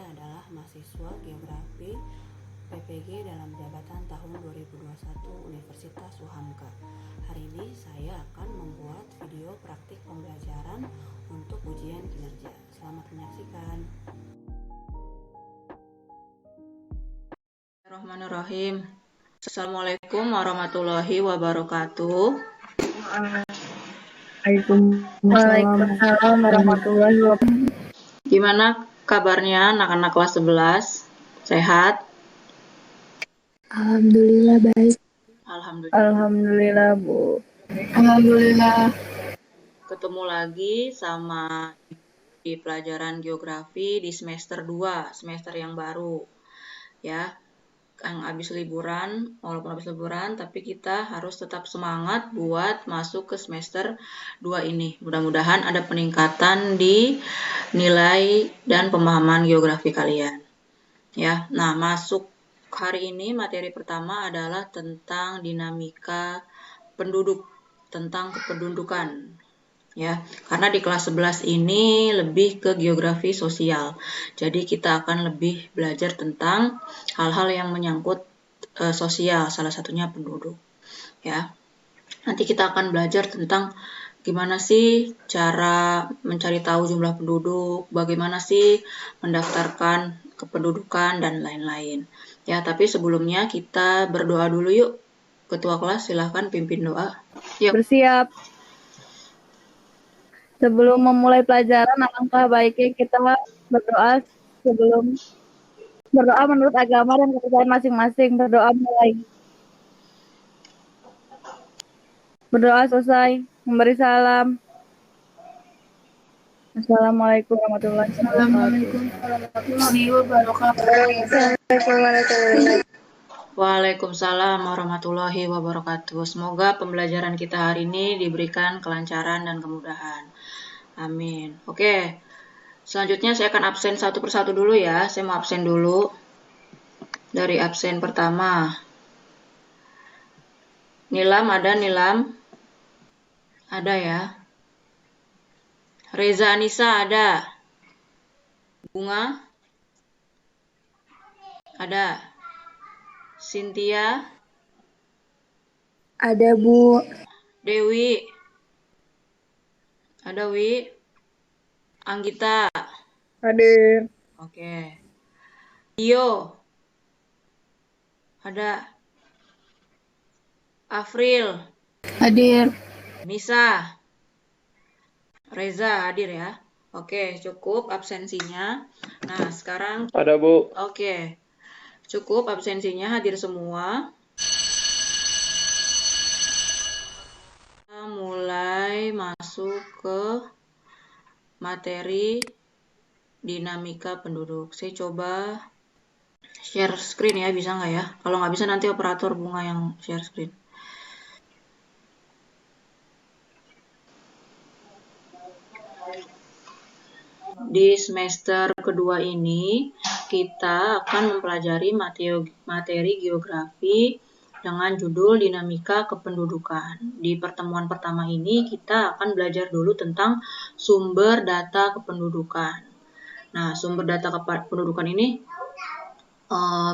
adalah mahasiswa Geografi PPG dalam jabatan tahun 2021 Universitas UHAMKA. Hari ini saya akan membuat video praktik pembelajaran untuk ujian kinerja. Selamat menyaksikan. Bismillahirrahmanirrahim. Assalamualaikum warahmatullahi wabarakatuh. Waalaikumsalam warahmatullahi wabarakatuh. Gimana kabarnya anak-anak kelas 11? Sehat? Alhamdulillah baik. Alhamdulillah. Bu. Alhamdulillah. Ketemu lagi sama di pelajaran geografi di semester 2, semester yang baru. Ya, yang habis liburan, walaupun habis liburan, tapi kita harus tetap semangat buat masuk ke semester 2 ini. Mudah-mudahan ada peningkatan di nilai dan pemahaman geografi kalian. Ya, nah masuk hari ini materi pertama adalah tentang dinamika penduduk, tentang kependudukan. Ya, karena di kelas 11 ini lebih ke geografi sosial. Jadi kita akan lebih belajar tentang hal-hal yang menyangkut sosial, salah satunya penduduk. Ya. Nanti kita akan belajar tentang gimana sih cara mencari tahu jumlah penduduk, bagaimana sih mendaftarkan kependudukan dan lain-lain. Ya, tapi sebelumnya kita berdoa dulu yuk. Ketua kelas silahkan pimpin doa. Yuk. Bersiap. Sebelum memulai pelajaran, alangkah baiknya kita berdoa sebelum berdoa menurut agama dan kepercayaan masing-masing. Berdoa mulai. Berdoa selesai. Memberi salam. Assalamualaikum warahmatullahi wabarakatuh. Waalaikumsalam warahmatullahi wabarakatuh. Semoga pembelajaran kita hari ini diberikan kelancaran dan kemudahan. Amin. Oke, selanjutnya saya akan absen satu persatu dulu ya. Saya mau absen dulu. Dari absen pertama. Nilam ada, Nilam? Ada ya. Reza Anissa ada. Bunga? Ada. Cynthia? Ada, Bu. Dewi? Ada, Wi? Anggita? Hadir. Oke. Iyo? Ada. Afril? Hadir. Nisa? Reza hadir ya. Oke, cukup absensinya. Nah, sekarang ada, Bu. Oke. Cukup absensinya, hadir semua. Kita mulai masuk ke materi dinamika penduduk. Saya coba share screen ya, bisa nggak ya? Kalau nggak bisa nanti operator Bunga yang share screen. Di semester kedua ini, kita akan mempelajari materi geografi dengan judul dinamika kependudukan. Di pertemuan pertama ini, kita akan belajar dulu tentang sumber data kependudukan. Nah, sumber data kependudukan ini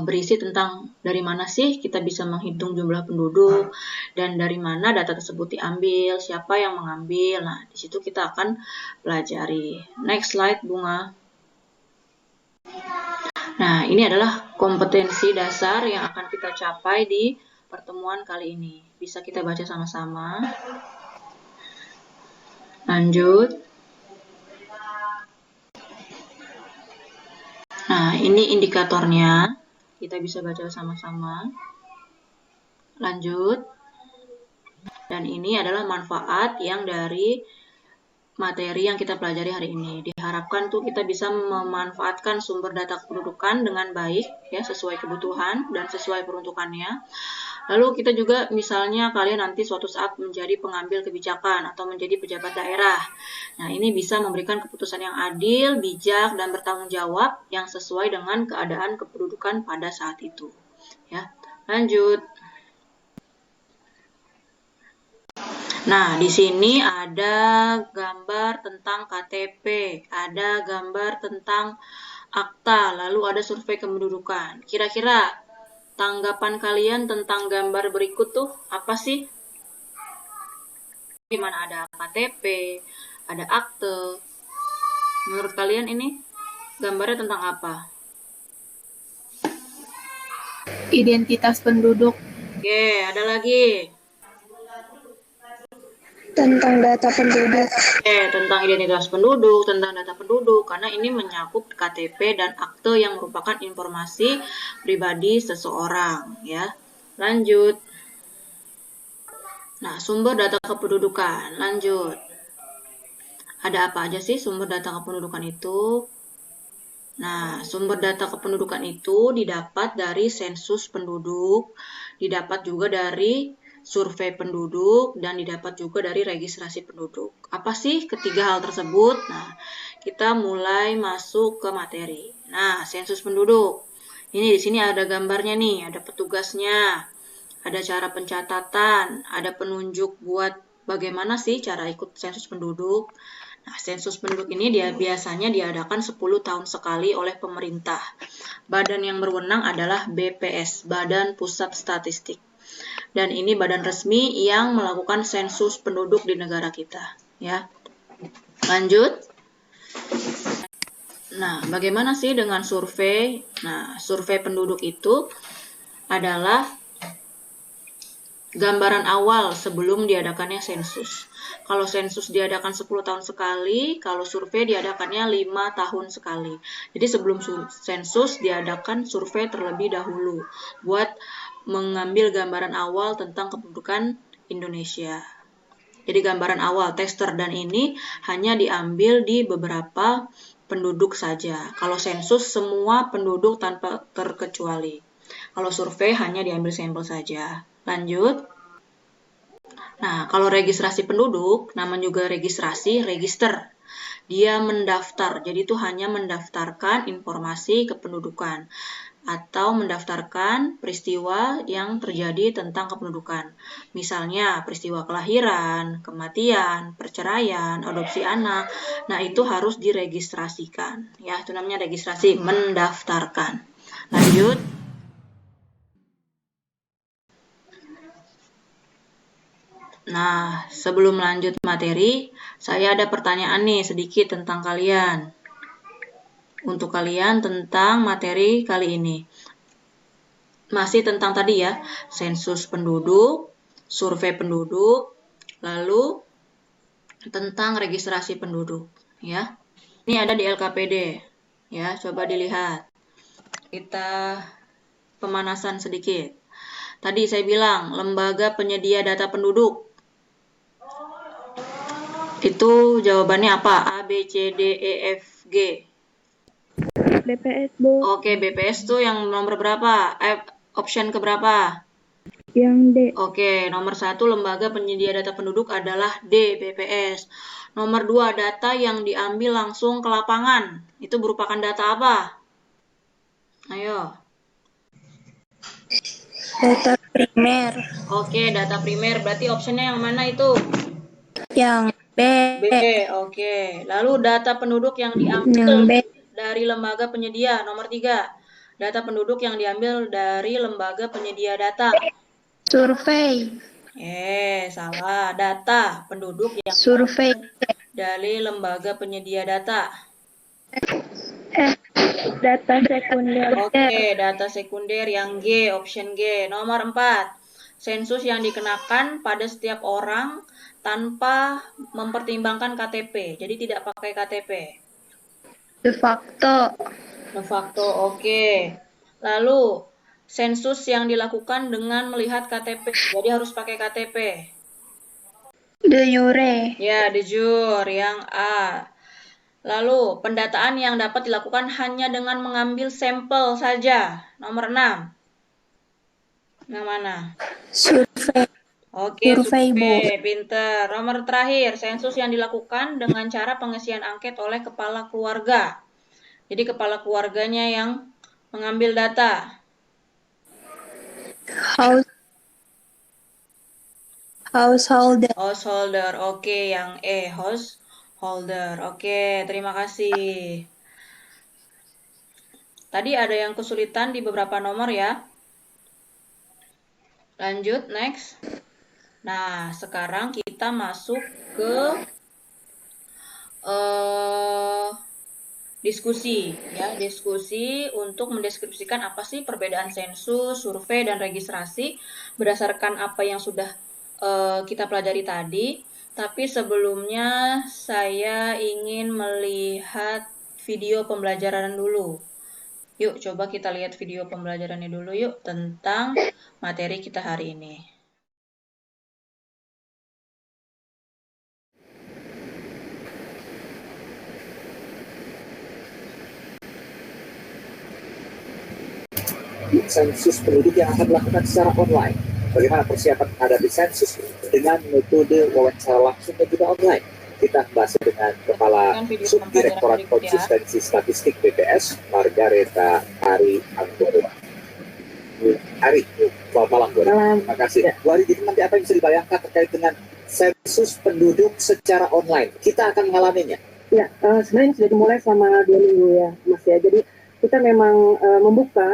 berisi tentang dari mana sih kita bisa menghitung jumlah penduduk dan dari mana data tersebut diambil, siapa yang mengambil. Nah, di situ kita akan pelajari. Next slide, Bunga. Nah, ini adalah kompetensi dasar yang akan kita capai di pertemuan kali ini. Bisa kita baca sama-sama. Lanjut. Nah, ini indikatornya. Kita bisa baca sama-sama. Lanjut. Dan ini adalah manfaat yang dari materi yang kita pelajari hari ini. Diharapkan tuh kita bisa memanfaatkan sumber data kependudukan dengan baik, ya, sesuai kebutuhan dan sesuai peruntukannya. Lalu kita juga misalnya kalian nanti suatu saat menjadi pengambil kebijakan atau menjadi pejabat daerah. Nah, ini bisa memberikan keputusan yang adil, bijak, dan bertanggung jawab yang sesuai dengan keadaan kependudukan pada saat itu. Ya, lanjut. Nah, di sini ada gambar tentang KTP, ada gambar tentang akta, lalu ada survei kependudukan. Kira-kira tanggapan kalian tentang gambar berikut tuh apa sih? Gimana, ada KTP, ada akte. Menurut kalian ini gambarnya tentang apa? Identitas penduduk. Oke, ada lagi. Tentang data penduduk. Tentang identitas penduduk, tentang data penduduk, karena ini menyakup KTP dan akte yang merupakan informasi pribadi seseorang, ya. Lanjut. Nah, sumber data kependudukan. Lanjut. Ada apa aja sih sumber data kependudukan itu? Nah, sumber data kependudukan itu didapat dari sensus penduduk, didapat juga dari survei penduduk, dan didapat juga dari registrasi penduduk. Apa sih ketiga hal tersebut? Nah, kita mulai masuk ke materi. Nah, sensus penduduk. Ini di sini ada gambarnya nih, ada petugasnya, ada cara pencatatan, ada penunjuk buat bagaimana sih cara ikut sensus penduduk. Nah, sensus penduduk ini biasanya diadakan 10 tahun sekali oleh pemerintah. Badan yang berwenang adalah BPS, Badan Pusat Statistik. Dan ini badan resmi yang melakukan sensus penduduk di negara kita, ya. Lanjut. Nah, bagaimana sih dengan survei? Nah, survei penduduk itu adalah gambaran awal sebelum diadakannya sensus. Kalau sensus diadakan 10 tahun sekali, kalau survei diadakannya 5 tahun sekali. Jadi sebelum sensus diadakan survei terlebih dahulu buat mengambil gambaran awal tentang kependudukan Indonesia. Jadi gambaran awal, tester, dan ini hanya diambil di beberapa penduduk saja. Kalau sensus semua penduduk tanpa terkecuali. Kalau survei hanya diambil sampel saja. Lanjut. Nah, kalau registrasi penduduk, nama juga registrasi, register. Dia mendaftar, jadi itu hanya mendaftarkan informasi kependudukan atau mendaftarkan peristiwa yang terjadi tentang kependudukan. Misalnya peristiwa kelahiran, kematian, perceraian, adopsi anak. Nah, itu harus diregistrasikan. Ya, itu namanya registrasi, mendaftarkan. Lanjut. Nah, sebelum lanjut materi, saya ada pertanyaan nih sedikit tentang kalian. Untuk kalian tentang materi kali ini. Masih tentang tadi ya, sensus penduduk, survei penduduk, lalu tentang registrasi penduduk, ya. Ini ada di LKPD, ya, coba dilihat. Kita pemanasan sedikit. Tadi saya bilang, lembaga penyedia data penduduk. Itu jawabannya apa? A, B, C, D, E, F, G. BPS, Bu. Oke, BPS tuh yang nomor berapa? Option keberapa? Yang D. Oke, nomor 1 lembaga penyedia data penduduk adalah D, BPS. Nomor 2, data yang diambil langsung ke lapangan. Itu merupakan data apa? Ayo. Data primer. Oke, data primer. Berarti optionnya yang mana itu? Yang B. B, oke. Lalu data penduduk yang diambil dari lembaga penyedia. Nomor 3, data penduduk yang diambil dari lembaga penyedia data. Survei. Salah. Data penduduk yang Survei. dari lembaga penyedia data. Data sekunder. Oke, data sekunder yang G, option G. Nomor 4, sensus yang dikenakan pada setiap orang tanpa mempertimbangkan KTP. Jadi tidak pakai KTP. De facto. De facto, oke. Lalu, sensus yang dilakukan dengan melihat KTP. Jadi harus pakai KTP. De jure. Ya, de jure yang A. Lalu, pendataan yang dapat dilakukan hanya dengan mengambil sampel saja. Nomor 6. Yang mana? Survei. Oke, Survei, Bu. pinter. Nomor terakhir, sensus yang dilakukan dengan cara pengisian angket oleh kepala keluarga. Jadi kepala keluarganya yang mengambil data. Householder. Householder, oke, yang E, householder. Oke, terima kasih. Tadi ada yang kesulitan di beberapa nomor ya. Lanjut, next. Nah, sekarang kita masuk ke diskusi ya, diskusi untuk mendeskripsikan apa sih perbedaan sensus, survei, dan registrasi berdasarkan apa yang sudah kita pelajari tadi. Tapi sebelumnya saya ingin melihat video pembelajaran dulu. Yuk, coba kita lihat video pembelajarannya dulu yuk tentang materi kita hari ini. Sensus penduduk yang akan dilakukan secara online. Bagaimana persiapan menghadapi sensus dengan metode wawancara langsung dan juga online. Kita bahas dengan Kepala Subdirektorat Konsistensi Statistik BPS, Margareta Ari Anggoro. Ari, selamat malam Bu. Terima kasih. Bu Ari, jadi nanti apa yang bisa dibayangkan terkait dengan sensus penduduk secara online? Kita akan mengalaminya. Ya, sebenarnya sudah dimulai selama 2 minggu ya, Mas ya. Jadi kita memang membuka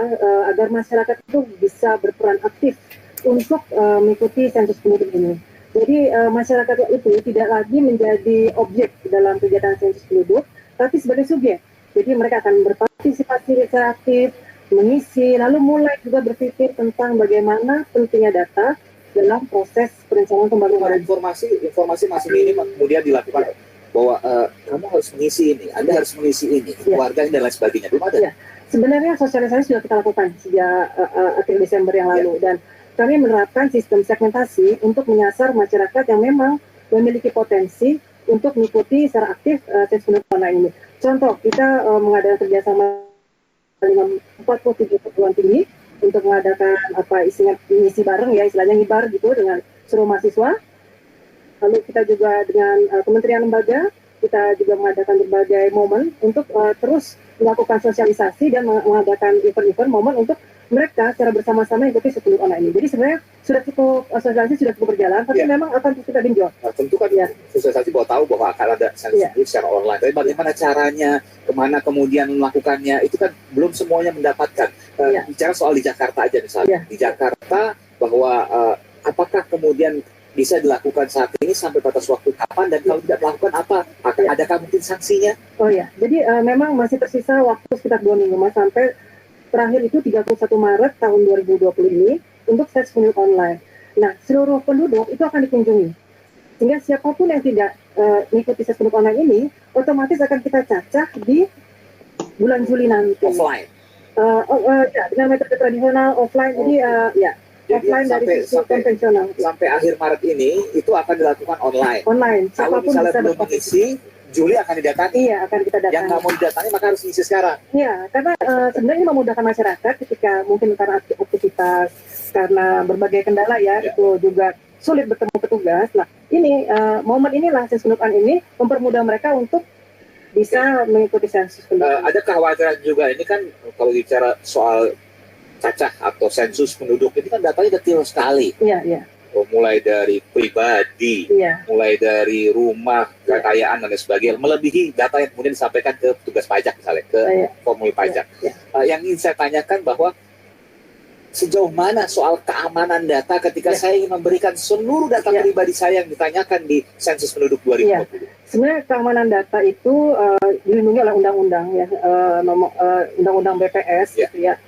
agar masyarakat itu bisa berperan aktif untuk mengikuti sensus penduduk ini. Jadi masyarakat itu tidak lagi menjadi objek dalam kegiatan sensus penduduk, tapi sebagai subjek. Jadi mereka akan berpartisipasi secara aktif, mengisi, lalu mulai juga berpikir tentang bagaimana pentingnya data dalam proses perencanaan pembangunan. Informasi masih minim, kemudian dilakukan bahwa kamu harus mengisi ini, Anda harus mengisi ini, keluarga dan lain sebagainya. Belum ada. Ya. Sebenarnya sosialisasi sudah kita lakukan sejak akhir Desember yang lalu, dan kami menerapkan sistem segmentasi untuk menyasar masyarakat yang memang memiliki potensi untuk mengikuti secara aktif sensus penduduk online ini. Contoh, kita mengadakan kerjasama dengan 47 perguruan tinggi untuk mengadakan ngisi bareng ya, istilahnya ngibar gitu dengan seluruh mahasiswa. Lalu kita juga dengan kementerian lembaga, kita juga mengadakan berbagai momen untuk terus melakukan sosialisasi dan mengadakan event-event momen untuk mereka secara bersama-sama ikuti sensus penduduk online ini. Jadi sebenarnya sudah cukup sosialisasi sudah cukup berjalan, tapi memang akan kita genjot. Nah, tentu kan sosialisasi bahwa tahu bahwa akan ada sensus secara online. Tapi bagaimana caranya, kemana kemudian melakukannya, itu kan belum semuanya mendapatkan. Bicara soal di Jakarta aja misalnya. Di Jakarta bahwa apakah kemudian bisa dilakukan saat ini sampai batas waktu kapan, dan kalau tidak melakukan apa? Adakah mungkin sanksinya? Oh ya, jadi memang masih tersisa waktu sekitar 2 minggu Mas, sampai terakhir itu 31 Maret tahun 2020 ini untuk sensus penduduk online. Nah, seluruh penduduk itu akan dikunjungi. Sehingga siapapun yang tidak mengikuti sensus penduduk online ini, otomatis akan kita cacah di bulan Juli nanti. Offline? Ya, dengan metode tradisional offline, jadi offline dari sisi konvensional. Sampai akhir Maret ini, itu akan dilakukan online? Online. Kalau misalnya belum mengisi, Juli akan didatangi. Iya, akan kita datangi. Yang nggak mau didatangi maka harus ngisi sekarang. Iya, karena sebenarnya memudahkan masyarakat ketika mungkin karena aktivitas, karena berbagai kendala itu juga sulit bertemu petugas. Nah, ini momen inilah sensus penduduk ini mempermudah mereka untuk bisa mengikuti sensus penduduk. Ada kekhawatiran juga, ini kan kalau bicara soal cacah atau sensus penduduk, ini kan datanya detail sekali. Iya. Mulai dari pribadi, mulai dari rumah, kekayaan dan lain sebagainya, melebihi data yang kemudian disampaikan ke petugas pajak misalnya, ke formulir pajak. Yang ingin saya tanyakan bahwa sejauh mana soal keamanan data ketika saya ingin memberikan seluruh data pribadi saya yang ditanyakan di sensus penduduk 2020. Sebenarnya keamanan data itu dilindungi oleh undang-undang undang-undang BPS gitu ya,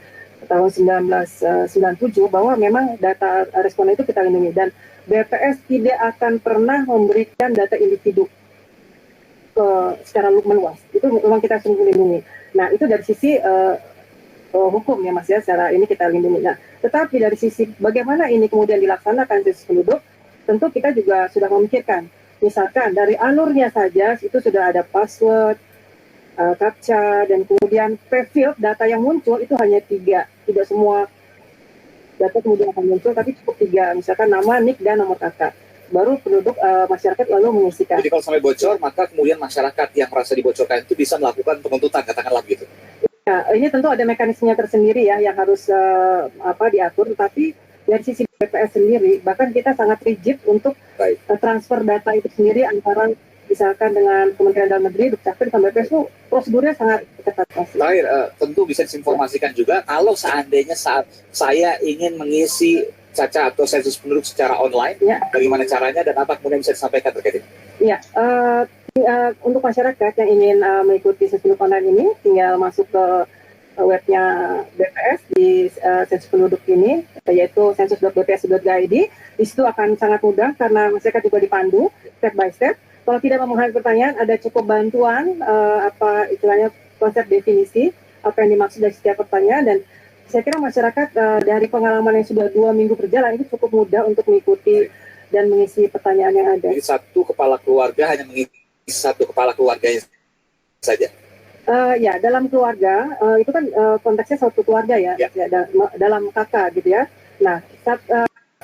tahun 1997, bahwa memang data responden itu kita lindungi, dan BPS tidak akan pernah memberikan data individu secara meluas. Itu memang kita sungguh lindungi. Nah, itu dari sisi hukum ya Mas ya, secara ini kita lindungi. Nah, tetapi dari sisi bagaimana ini kemudian dilaksanakan sensus penduduk, tentu kita juga sudah memikirkan. Misalkan dari alurnya saja itu sudah ada password, captcha, dan kemudian pre-field data yang muncul itu hanya 3. Tidak semua data kemudian akan muncul, tapi cukup 3. Misalkan nama, NIK, dan nomor kakak. Baru penduduk masyarakat lalu mengisikan. Jadi kalau sampai bocor, maka kemudian masyarakat yang merasa dibocorkan itu bisa melakukan penuntutan, katakanlah gitu. Ya, ini tentu ada mekanismenya tersendiri ya yang harus diatur, tetapi dari sisi BPS sendiri bahkan kita sangat rigid untuk transfer data itu sendiri antara misalkan dengan Kementerian Dalam Negeri, Dukcapil, dengan BPS itu prosedurnya sangat ketat. Terakhir, tentu bisa diinformasikan juga kalau seandainya saat saya ingin mengisi Caca atau sensus penduduk secara online, ya, bagaimana caranya dan apa kemudian bisa disampaikan terkait ini? Ya, untuk masyarakat yang ingin mengikuti sensus penduduk online ini, tinggal masuk ke webnya BPS di sensus penduduk ini, yaitu sensus.bps.go.id. Di situ akan sangat mudah karena masyarakat juga dipandu step by step. Kalau tidak memahami pertanyaan, ada cukup bantuan apa istilahnya konsep definisi apa yang dimaksud dari setiap pertanyaan, dan saya kira masyarakat dari pengalaman yang sudah 2 minggu berjalan itu cukup mudah untuk mengikuti dan mengisi pertanyaan yang ada. Jadi satu kepala keluarga hanya mengisi satu kepala keluarganya saja. Ya, dalam keluarga itu kan konteksnya satu keluarga ya, dalam kakak gitu ya. Nah,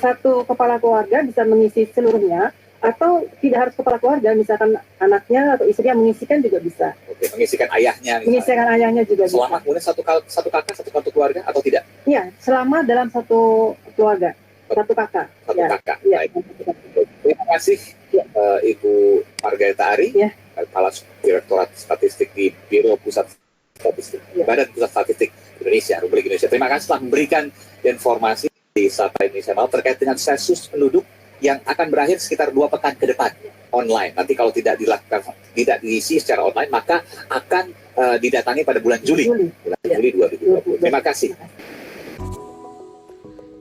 satu kepala keluarga bisa mengisi seluruhnya, atau tidak harus kepala keluarga, misalkan anaknya atau istrinya mengisikan juga bisa. Oke, mengisikan ayahnya. Mengisikan ayahnya juga selama bisa. Kemudian satu kakak, satu kartu keluarga atau tidak? Iya, selama dalam satu keluarga, satu kakak. Satu ya. kakak. Ya. Baik. Terima kasih Ibu Margareta Ari, Kepala Direktorat Statistik di Biro Pusat Statistik, Badan Pusat Statistik Indonesia, Republik Indonesia. Terima kasih telah memberikan informasi di Sapa Indonesia Malam terkait dengan sensus penduduk yang akan berakhir sekitar 2 pekan ke depan online. Nanti kalau tidak diisi secara online, maka akan didatangi pada bulan Juli 2020. Terima kasih.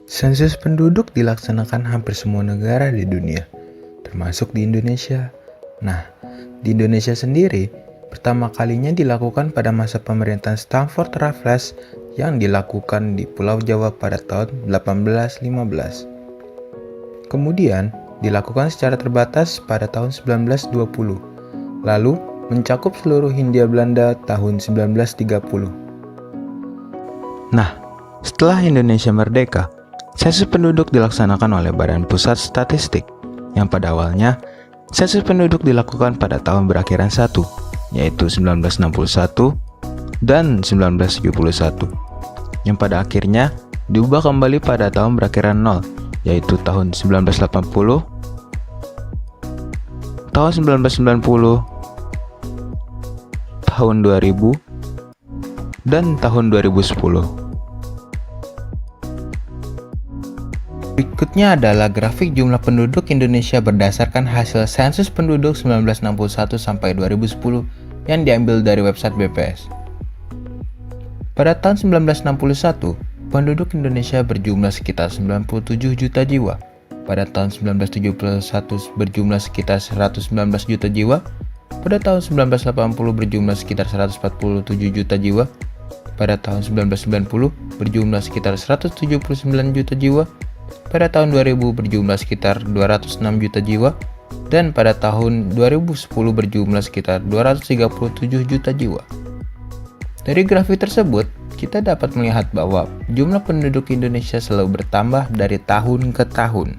Sensus penduduk dilaksanakan hampir semua negara di dunia, termasuk di Indonesia. Nah, di Indonesia sendiri, pertama kalinya dilakukan pada masa pemerintahan Stamford Raffles yang dilakukan di Pulau Jawa pada tahun 1815. Kemudian, dilakukan secara terbatas pada tahun 1920, lalu mencakup seluruh Hindia Belanda tahun 1930. Nah, setelah Indonesia merdeka, sensus penduduk dilaksanakan oleh Badan Pusat Statistik, yang pada awalnya sensus penduduk dilakukan pada tahun berakhiran 1, yaitu 1961 dan 1971, yang pada akhirnya diubah kembali pada tahun berakhiran 0, yaitu tahun 1980, tahun 1990, tahun 2000, dan tahun 2010. Berikutnya adalah grafik jumlah penduduk Indonesia berdasarkan hasil sensus penduduk 1961 sampai 2010 yang diambil dari website BPS. Pada tahun 1961, penduduk Indonesia berjumlah sekitar 97 juta jiwa. Pada tahun 1971 berjumlah sekitar 119 juta jiwa. Pada tahun 1980 berjumlah sekitar 147 juta jiwa. Pada tahun 1990 berjumlah sekitar 179 juta jiwa. Pada tahun 2000 berjumlah sekitar 206 juta jiwa. Dan pada tahun 2010 berjumlah sekitar 237 juta jiwa. Dari grafik tersebut, kita dapat melihat bahwa jumlah penduduk Indonesia selalu bertambah dari tahun ke tahun.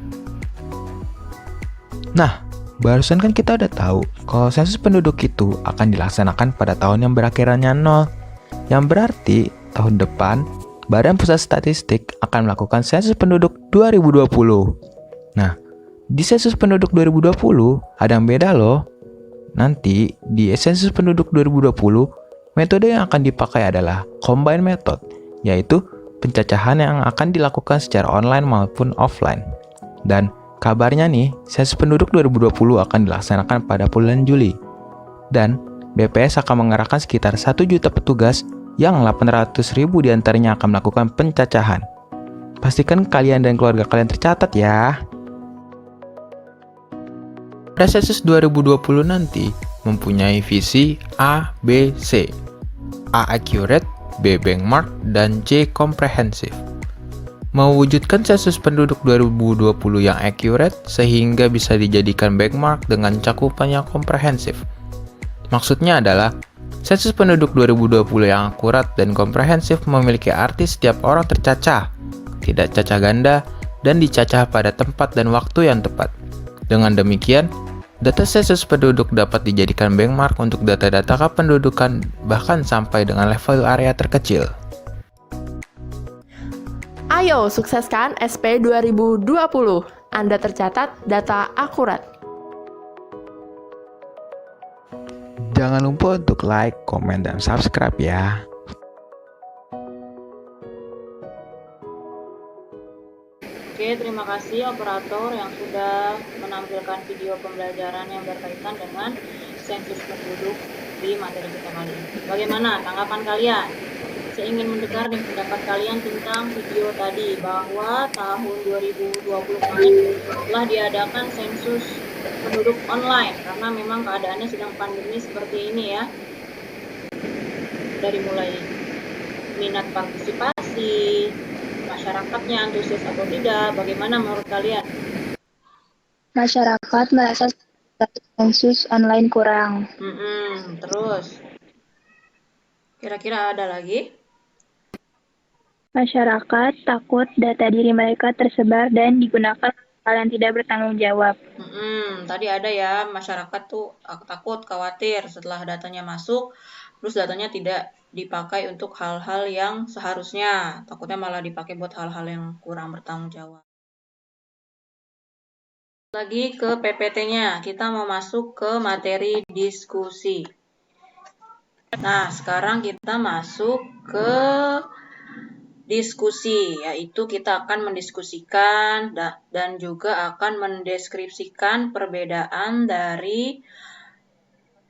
Nah, barusan kan kita udah tahu kalau sensus penduduk itu akan dilaksanakan pada tahun yang berakhirannya 0, yang berarti tahun depan Badan Pusat Statistik akan melakukan sensus penduduk 2020. Nah, di sensus penduduk 2020 ada yang beda loh. Nanti di sensus penduduk 2020, metode yang akan dipakai adalah combined method, yaitu pencacahan yang akan dilakukan secara online maupun offline. Dan kabarnya nih, sensus penduduk 2020 akan dilaksanakan pada bulan Juli. Dan BPS akan mengerahkan sekitar 1 juta petugas yang 800.000 diantaranya akan melakukan pencacahan. Pastikan kalian dan keluarga kalian tercatat ya. Pada sensus 2020 nanti mempunyai visi A, B, C. A accurate, B benchmark, dan C comprehensive. Mewujudkan sensus penduduk 2020 yang accurate sehingga bisa dijadikan benchmark dengan cakupan yang komprehensif. Maksudnya adalah sensus penduduk 2020 yang akurat dan komprehensif memiliki arti setiap orang tercacah, tidak cacah ganda, dan dicacah pada tempat dan waktu yang tepat. Dengan demikian, data sensus penduduk dapat dijadikan benchmark untuk data-data kependudukan bahkan sampai dengan level area terkecil. Ayo sukseskan SP 2020. Anda tercatat data akurat. Jangan lupa untuk like, komen, dan subscribe ya. Oke, terima kasih operator yang sudah menampilkan video pembelajaran yang berkaitan dengan sensus penduduk di materi kita kali ini. Bagaimana tanggapan kalian? Saya ingin mendengar nih pendapat kalian tentang video tadi, bahwa tahun 2020 kemarin telah diadakan sensus penduduk online karena memang keadaannya sedang pandemi seperti ini ya. Dari mulai minat partisipasi, masyarakatnya antusias atau tidak, bagaimana menurut kalian? Masyarakat merasa sensus online kurang. Terus, kira-kira ada lagi? Masyarakat takut data diri mereka tersebar dan digunakan hal yang tidak bertanggung jawab. Tadi ada ya, masyarakat tuh takut, khawatir setelah datanya masuk, terus datanya tidak dipakai untuk hal-hal yang seharusnya, takutnya malah dipakai buat hal-hal yang kurang bertanggung jawab. Lagi ke PPT-nya, kita mau masuk ke materi diskusi. Nah, sekarang kita masuk ke diskusi, yaitu kita akan mendiskusikan dan juga akan mendeskripsikan perbedaan dari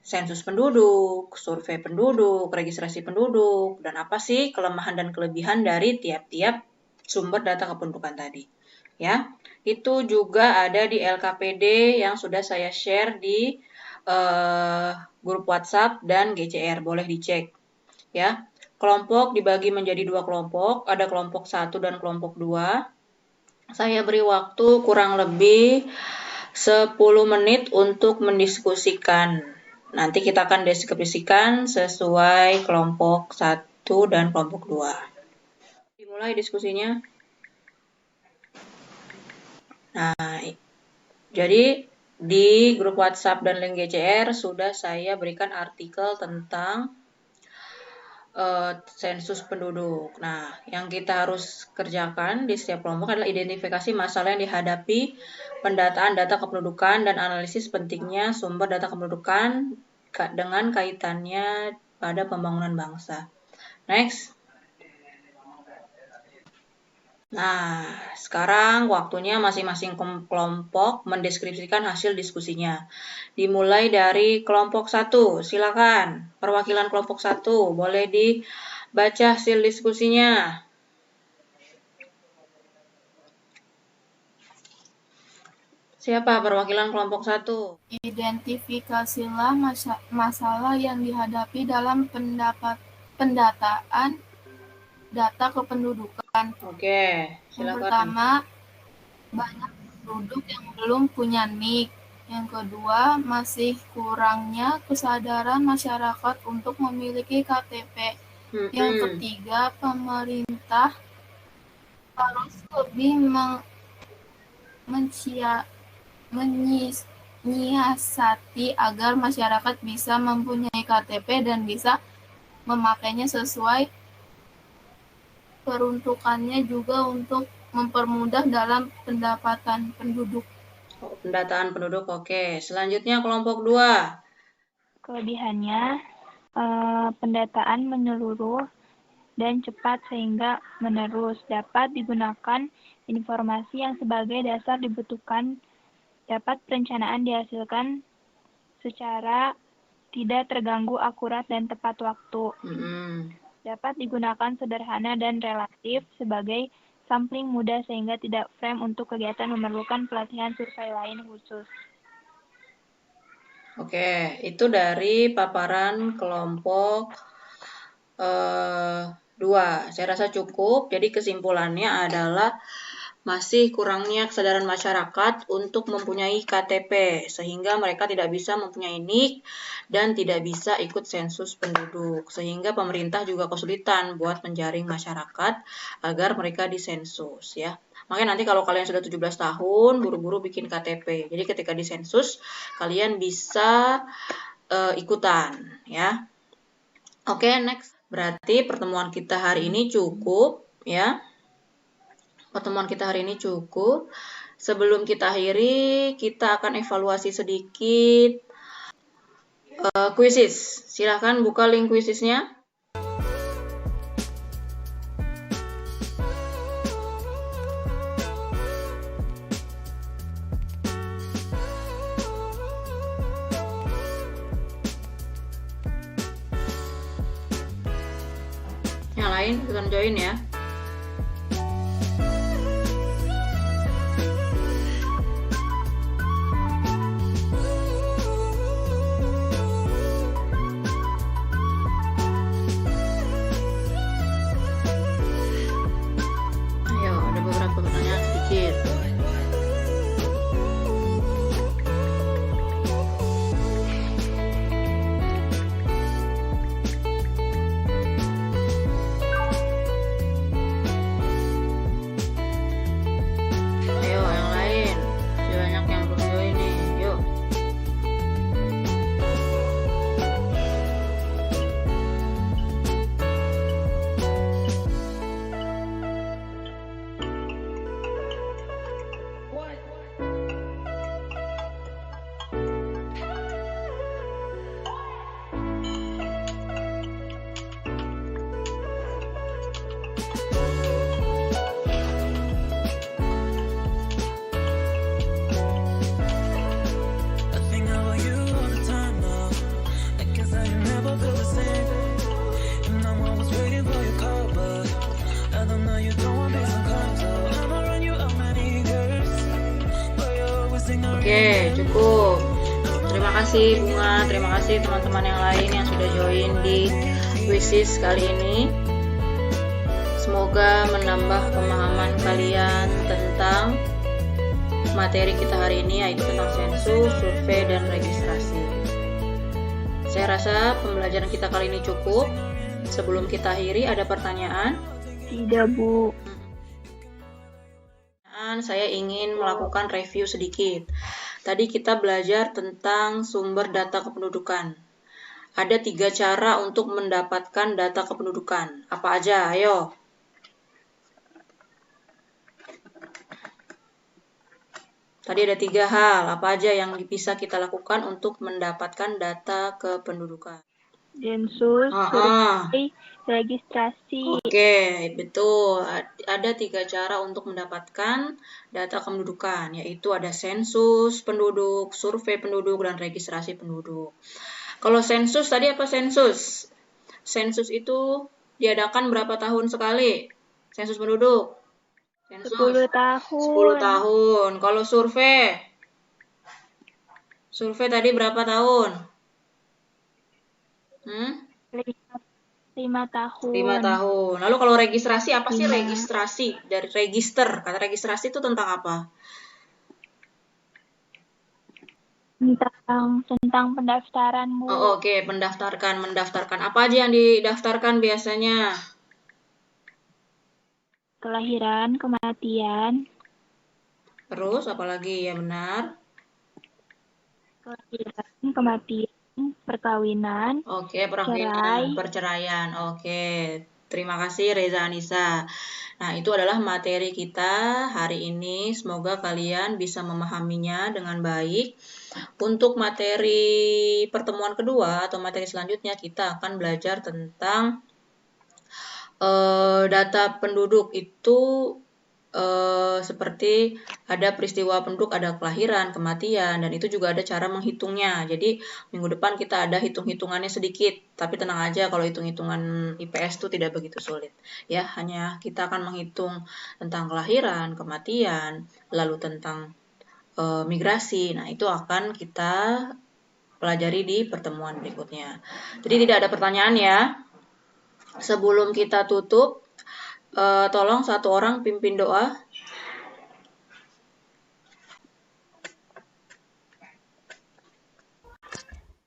sensus penduduk, survei penduduk, registrasi penduduk, dan apa sih kelemahan dan kelebihan dari tiap-tiap sumber data kependudukan tadi. Ya, itu juga ada di LKPD yang sudah saya share di grup WhatsApp dan GCR, boleh dicek. Ya, kelompok dibagi menjadi 2 kelompok, ada kelompok 1 dan kelompok 2. Saya beri waktu kurang lebih 10 menit untuk mendiskusikan. Nanti kita akan deskripsikan sesuai kelompok 1 dan kelompok 2. Dimulai diskusinya. Nah, jadi di grup WhatsApp dan link GCR sudah saya berikan artikel tentang sensus penduduk. Nah, yang kita harus kerjakan di setiap kelompok adalah identifikasi masalah yang dihadapi, pendataan data kependudukan, dan analisis pentingnya sumber data kependudukan dengan kaitannya pada pembangunan bangsa. Next. Nah, sekarang waktunya masing-masing kelompok mendeskripsikan hasil diskusinya. Dimulai dari kelompok 1, silakan. Perwakilan kelompok 1, boleh dibaca hasil diskusinya. Siapa perwakilan kelompok 1? Identifikasilah masalah yang dihadapi dalam pendataan data kependudukan. Oke, silakan. Yang pertama, banyak penduduk yang belum punya NIK. Yang kedua, masih kurangnya kesadaran masyarakat untuk memiliki KTP. Yang ketiga, pemerintah harus lebih menyiasati agar masyarakat bisa mempunyai KTP dan bisa memakainya sesuai peruntukannya, juga untuk mempermudah dalam pendataan penduduk. Pendataan penduduk, oke. Selanjutnya kelompok 2. Kelebihannya, pendataan menyeluruh dan cepat sehingga menerus dapat digunakan informasi yang sebagai dasar dibutuhkan, dapat perencanaan dihasilkan secara tidak terganggu, akurat dan tepat waktu. Dapat digunakan sederhana dan relatif sebagai sampling mudah sehingga tidak frame untuk kegiatan memerlukan pelatihan survei lain khusus. Oke, itu dari paparan kelompok 2. Saya rasa cukup. Jadi kesimpulannya adalah masih kurangnya kesadaran masyarakat untuk mempunyai KTP, sehingga mereka tidak bisa mempunyai NIK dan tidak bisa ikut sensus penduduk, sehingga pemerintah juga kesulitan buat menjaring masyarakat agar mereka disensus ya. Makanya nanti kalau kalian sudah 17 tahun, buru-buru bikin KTP. Jadi ketika disensus, kalian bisa ikutan ya. Oke, next. Berarti pertemuan kita hari ini cukup ya. Pertemuan kita hari ini cukup. Sebelum kita akhiri, kita akan evaluasi sedikit. Quizzes. Silahkan buka link Quizzesnya. Yang lain ikutan join ya. Ayo, ada beberapa pertanyaan sedikit. Ayo, yang lain. Masih banyak yang belum join nih. Yuk. I think about you all the time now. I guess I never feel the same. And I'm always waiting for your call, but I don't know you don't want me sometimes. So I'ma run you up many girls, but you always ignoring Oke, cukup. Terima kasih Bunga, terima kasih teman-teman yang lain yang sudah join di Quizzes kali ini. Semoga menambah pemahaman kalian tentang materi kita hari ini, yaitu tentang sensus, survei, dan registrasi. Saya rasa pembelajaran kita kali ini cukup. Sebelum kita akhiri, ada pertanyaan? Tidak, Bu. Saya ingin melakukan review sedikit. Tadi kita belajar tentang sumber data kependudukan. Ada 3 cara untuk mendapatkan data kependudukan. Apa aja? Ayo. Tadi ada 3 hal. Apa aja yang bisa kita lakukan untuk mendapatkan data kependudukan? Sensus, survei, registrasi. Oke, betul. Ada 3 cara untuk mendapatkan data kependudukan, yaitu ada sensus penduduk, survei penduduk, dan registrasi penduduk. Kalau sensus, tadi apa sensus? Sensus itu diadakan berapa tahun sekali? Sensus penduduk? Sensus 10 tahun. 10 tahun. Kalau survei? Survei tadi berapa tahun? 5 tahun. 5 tahun. Lalu kalau registrasi, apa sih registrasi? Dari register. Kata registrasi itu tentang apa? Tentang pendaftaran, Bu. Oh, oke, mendaftarkan. Apa aja yang didaftarkan biasanya? Kelahiran, kematian. Terus apa lagi? Ya benar. Kelahiran, kematian, perkawinan. Oke, perceraian. Oke. Terima kasih Reza Anissa. Nah, itu adalah materi kita hari ini. Semoga kalian bisa memahaminya dengan baik. Untuk materi pertemuan kedua atau materi selanjutnya, kita akan belajar tentang data penduduk itu seperti ada peristiwa penduduk, ada kelahiran, kematian, dan itu juga ada cara menghitungnya. Jadi minggu depan kita ada hitung-hitungannya sedikit, tapi tenang aja kalau hitung-hitungan IPS itu tidak begitu sulit. Ya, hanya kita akan menghitung tentang kelahiran, kematian, lalu tentang migrasi. Nah, itu akan kita pelajari di pertemuan berikutnya. Jadi tidak ada pertanyaan ya. Sebelum kita tutup, tolong satu orang pimpin doa.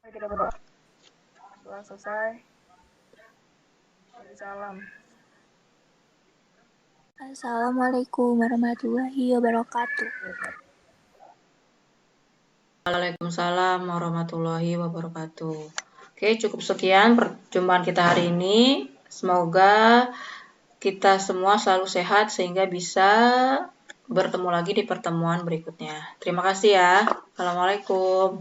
Kita berdoa. Doa selesai. Salam. Assalamualaikum warahmatullahi wabarakatuh. Waalaikumsalam warahmatullahi wabarakatuh. Oke, cukup sekian perjumpaan kita hari ini. Semoga kita semua selalu sehat sehingga bisa bertemu lagi di pertemuan berikutnya. Terima kasih ya. Assalamualaikum.